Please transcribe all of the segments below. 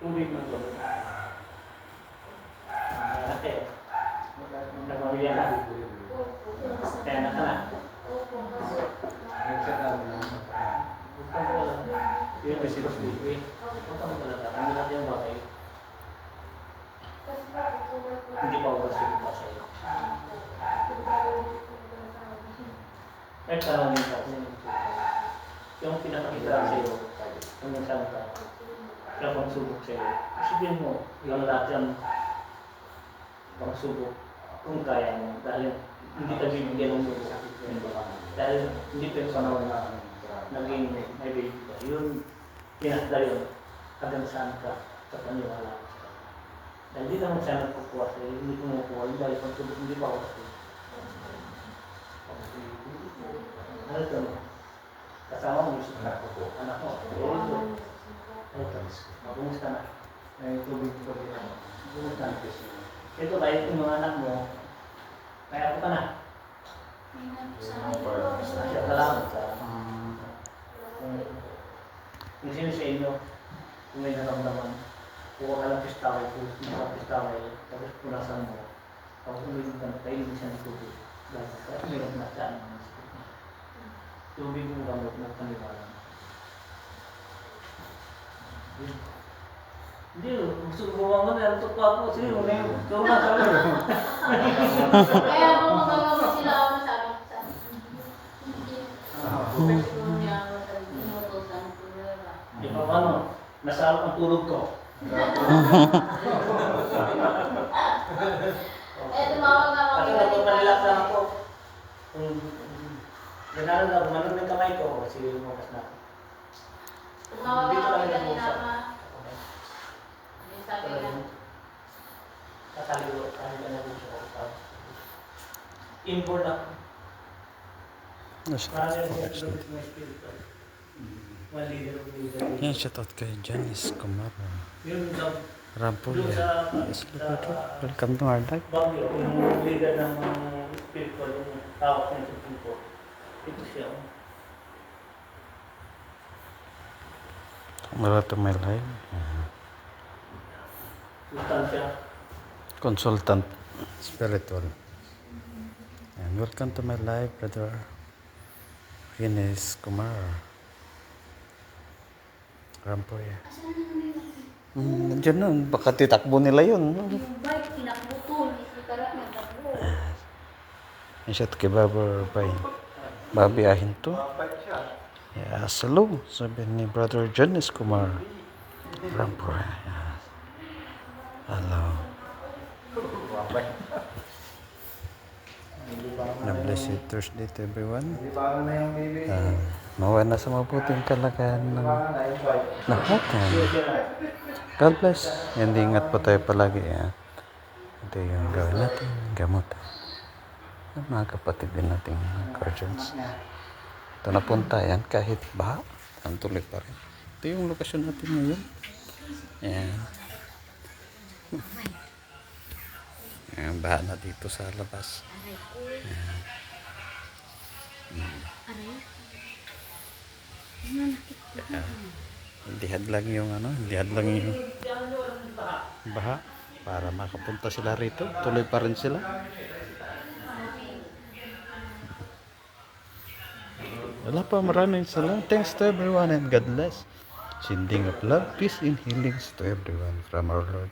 Tubig ng tubig. Ate, nagpamilya ka. Kaya na ka na. Yung may sinusbibig. Punta mo talaga. Ang lahat yung bakay. Hindi pa oversweet pa sa'yo. Kahit tanongin ka kung yung pinakakita sa'yo, kung minsan ka, kaya pagsubok sa'yo, isipin mo, yung lahat yung pagsubok kung kaya mo, dahil hindi ka bibigyan ng mundo. Dahil hindi pa yung panahon na naging may baby ka. Yun, pinakda yun, hanggang saan ka sa paniwala ko. Dahil hindi naman siya nagkukuha sa'yo, hindi kumukuha, yung dahil pagsubok hindi pa ako sa'yo. Ano ito? Kasama mo yung anak mo. Kumusta na? Ay, tubig ko din ako. Kumusta na? Ito tayo yung mga anak mo. Kaya ako ka na. Siya ka lang. Kung sino sa inyo, kung may naramdaman, kuha ka lang pistaway, tapos punasan mo. Tapos uminom ka na, kainin siya ng tubig. Dahil uminom na siya ng tubig mo gamot ng paniwala. Hindi, gusto ko bumangon na. Antok pa ako. Sige, muna yung kauna ka lang. Kaya ako magagamot sila ako masabi sa Di pa paano? Nasarap ang tulog ko. Tumawag na ako. Kasi napapalilak lang ako. Ganaran na, gumanon ng kamay ko. Kasi lumakas na ako. Tumawag na ako kanina ma. Sabi nga. Kataliwa, kahit ka na gusto ko. Inborn ako. Parang yung lobis ng espiritu. One leader of leader. Yan, shoutout kay Janice Kumara. Yun daw. Rampulia. Yes, welcome to our life. Bagyo, yung leader ng espiritu, yung tawag ng espiritu. Ito siya. Kumara to my life. Sultan siya. Consultant spiritual. And welcome to my life, brother Janice Kumara. Rampulia. Nandiyan na, baka titakbo nila yun. Yung bike, tinakbutol. Ikarat na takbo. Yan siya kay babiyahin to. Yes, hello. Sabi ni Brother Janice Kumara. Rampulia. Hello. Na-blessed Thursday to everyone. Mawa na sa mabuting kalagayan ng lahat. God bless. And ingat po tayo palagi. Ito yung gawin natin. Gamot. At mga kapatid din nating guardians. Ito na punta yan. Kahit baha, ang tuloy pa rin. Ito yung lokasyon natin ngayon. Ayan. Ayan, baha na dito sa labas. Ayan. Hindi hadlang yung hindi hadlang yung baha para makapunta sila rito. Tuloy pa rin sila. Wala pa, maraming salamat. Thanks to everyone and God bless. Sending of love, peace and healings to everyone from our Lord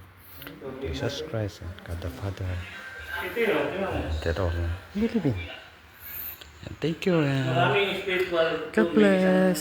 Jesus Christ and God the Father and all believing. And thank you and Maraming spiritual. God bless.